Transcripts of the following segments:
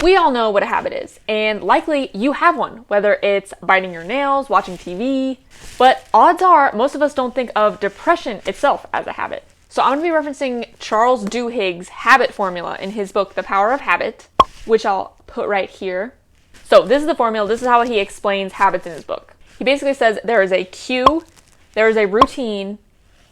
We all know what a habit is, and likely you have one, whether it's biting your nails, watching TV, but odds are most of us don't think of depression itself as a habit. So I'm going to be referencing Charles Duhigg's habit formula in his book, The Power of Habit, which I'll put right here. So this is the formula. This is how he explains habits in his book. He basically says there is a cue, there is a routine,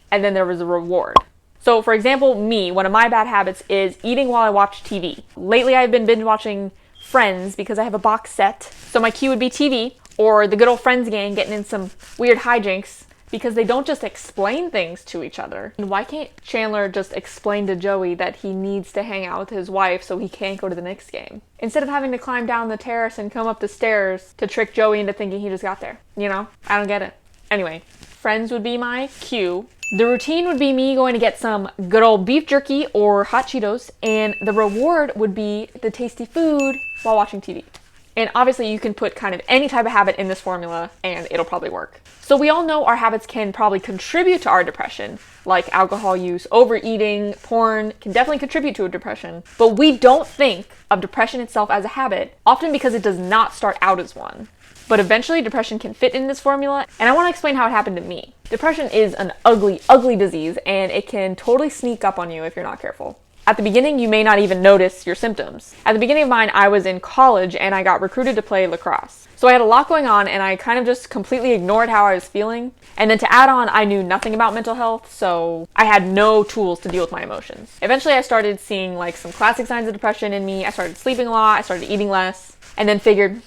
and then there is a reward. So for example, one of my bad habits is eating while I watch TV. Lately I've been binge watching Friends because I have a box set. So my cue would be TV or the good old Friends gang getting in some weird hijinks because they don't just explain things to each other. And why can't Chandler just explain to Joey that he needs to hang out with his wife so he can't go to the Knicks game? Instead of having to climb down the terrace and come up the stairs to trick Joey into thinking he just got there. You know? I don't get it. Anyway, Friends would be my cue. The routine would be me going to get some good old beef jerky or hot Cheetos, and the reward would be the tasty food while watching TV. And obviously you can put kind of any type of habit in this formula and it'll probably work. So we all know our habits can probably contribute to our depression, like alcohol use, overeating, porn can definitely contribute to a depression, but we don't think of depression itself as a habit, often because it does not start out as one. But eventually depression can fit in this formula, and I want to explain how it happened to me. Depression is an ugly, ugly disease, and it can totally sneak up on you if you're not careful. At the beginning, you may not even notice your symptoms. At the beginning of mine, I was in college and I got recruited to play lacrosse. So I had a lot going on and I kind of just completely ignored how I was feeling. And then to add on, I knew nothing about mental health, so I had no tools to deal with my emotions. Eventually, I started seeing like some classic signs of depression in me. I started sleeping a lot, I started eating less, and then figured,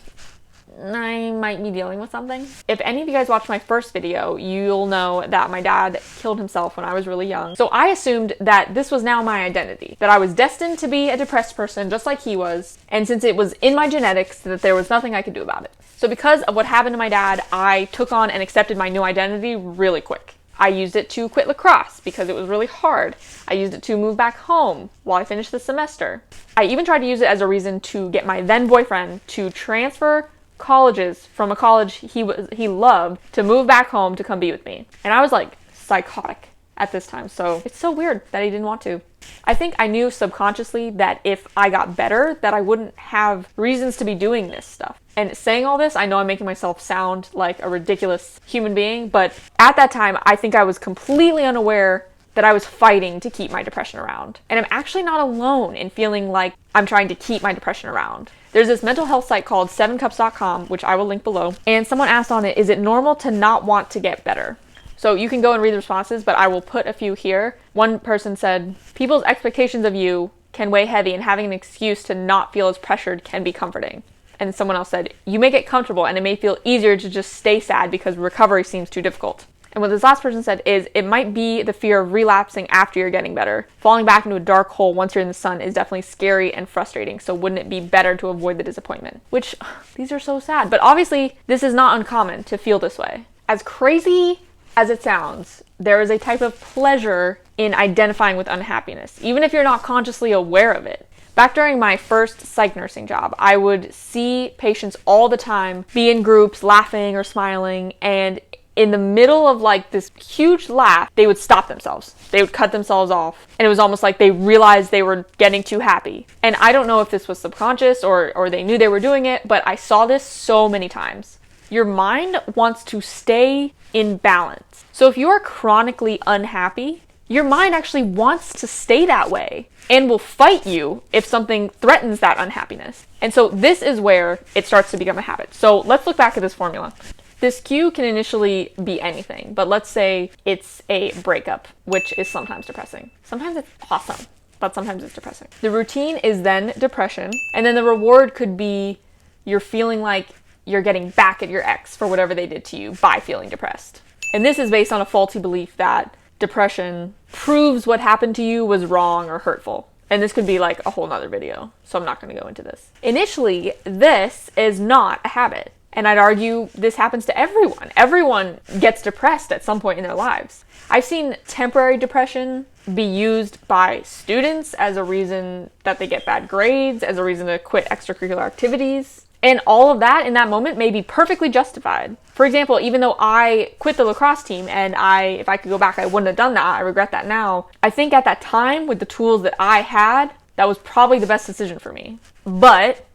I might be dealing with something. If any of you guys watched my first video, you'll know that my dad killed himself when I was really young. So I assumed that this was now my identity, that I was destined to be a depressed person just like he was, and since it was in my genetics, that there was nothing I could do about it. So because of what happened to my dad, I took on and accepted my new identity really quick. I used it to quit lacrosse because it was really hard. I used it to move back home while I finished the semester. I even tried to use it as a reason to get my then boyfriend to transfer colleges from a college he loved to move back home to come be with me. And I was like psychotic at this time, so it's so weird that he didn't want to. I think I knew subconsciously that if I got better, that I wouldn't have reasons to be doing this stuff. And saying all this, I know I'm making myself sound like a ridiculous human being, but at that time, I think I was completely unaware that I was fighting to keep my depression around. And I'm actually not alone in feeling like I'm trying to keep my depression around. There's this mental health site called 7cups.com, which I will link below, and someone asked on it, is it normal to not want to get better? So you can go and read the responses, but I will put a few here. One person said, people's expectations of you can weigh heavy, and having an excuse to not feel as pressured can be comforting. And someone else said, you may get comfortable and it may feel easier to just stay sad because recovery seems too difficult. And what this last person said is, it might be the fear of relapsing after you're getting better. Falling back into a dark hole once you're in the sun is definitely scary and frustrating, so wouldn't it be better to avoid the disappointment? Which, these are so sad. But obviously, this is not uncommon to feel this way. As crazy as it sounds, there is a type of pleasure in identifying with unhappiness, even if you're not consciously aware of it. Back during my first psych nursing job, I would see patients all the time be in groups laughing or smiling, and in the middle of like this huge laugh, they would stop themselves. They would cut themselves off. And it was almost like they realized they were getting too happy. And I don't know if this was subconscious or they knew they were doing it, but I saw this so many times. Your mind wants to stay in balance. So if you are chronically unhappy, your mind actually wants to stay that way and will fight you if something threatens that unhappiness. And so this is where it starts to become a habit. So let's look back at this formula. This cue can initially be anything, but let's say it's a breakup, which is sometimes depressing. Sometimes it's awesome, but sometimes it's depressing. The routine is then depression, and then the reward could be you're feeling like you're getting back at your ex for whatever they did to you by feeling depressed. And this is based on a faulty belief that depression proves what happened to you was wrong or hurtful. And this could be like a whole nother video, so I'm not going to go into this. Initially, this is not a habit. And I'd argue this happens to everyone. Everyone gets depressed at some point in their lives. I've seen temporary depression be used by students as a reason that they get bad grades, as a reason to quit extracurricular activities. And all of that in that moment may be perfectly justified. For example, even though I quit the lacrosse team and if I could go back, I wouldn't have done that. I regret that now. I think at that time, with the tools that I had, that was probably the best decision for me. But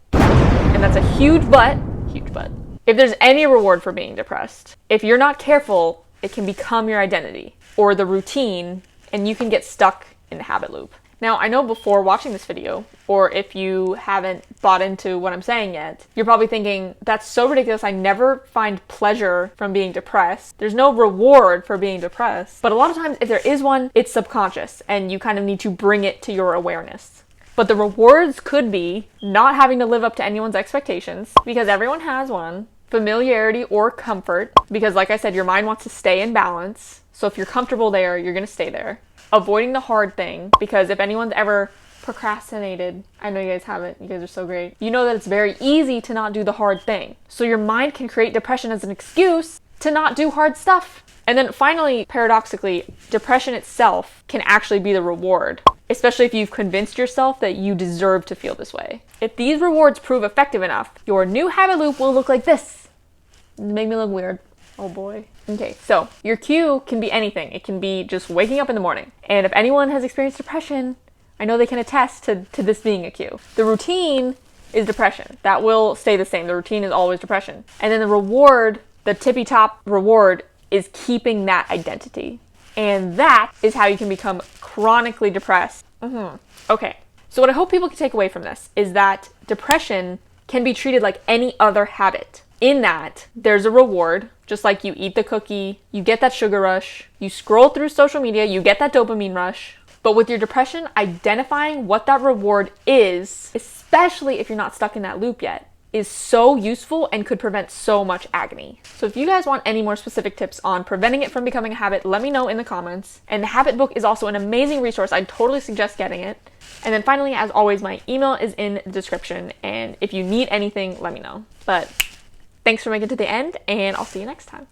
and that's a huge but, if there's any reward for being depressed, if you're not careful, it can become your identity or the routine, and you can get stuck in the habit loop. Now, I know before watching this video, or if you haven't bought into what I'm saying yet, you're probably thinking, that's so ridiculous. I never find pleasure from being depressed. There's no reward for being depressed. But a lot of times, if there is one, it's subconscious, and you kind of need to bring it to your awareness. But the rewards could be not having to live up to anyone's expectations, because everyone has one, familiarity or comfort, because like I said, your mind wants to stay in balance. So if you're comfortable there, you're going to stay there. Avoiding the hard thing, because if anyone's ever procrastinated, I know you guys haven't, you guys are so great, you know that it's very easy to not do the hard thing. So your mind can create depression as an excuse to not do hard stuff. And then finally, paradoxically, depression itself can actually be the reward, especially if you've convinced yourself that you deserve to feel this way. If these rewards prove effective enough, your new habit loop will look like this. Make me look weird. Oh boy. Okay, so your cue can be anything. It can be just waking up in the morning. And if anyone has experienced depression, I know they can attest to this being a cue. The routine is depression. That will stay the same. The routine is always depression. And then the reward, the tippy top reward, is keeping that identity. And that is how you can become chronically depressed. Okay, so what I hope people can take away from this is that depression can be treated like any other habit. In that, there's a reward, just like you eat the cookie, you get that sugar rush, you scroll through social media, you get that dopamine rush. But with your depression, identifying what that reward is, especially if you're not stuck in that loop yet, is so useful and could prevent so much agony. So if you guys want any more specific tips on preventing it from becoming a habit, let me know in the comments. And the habit book is also an amazing resource. I'd totally suggest getting it. And then finally, as always, my email is in the description. And if you need anything, let me know. But thanks for making it to the end, and I'll see you next time.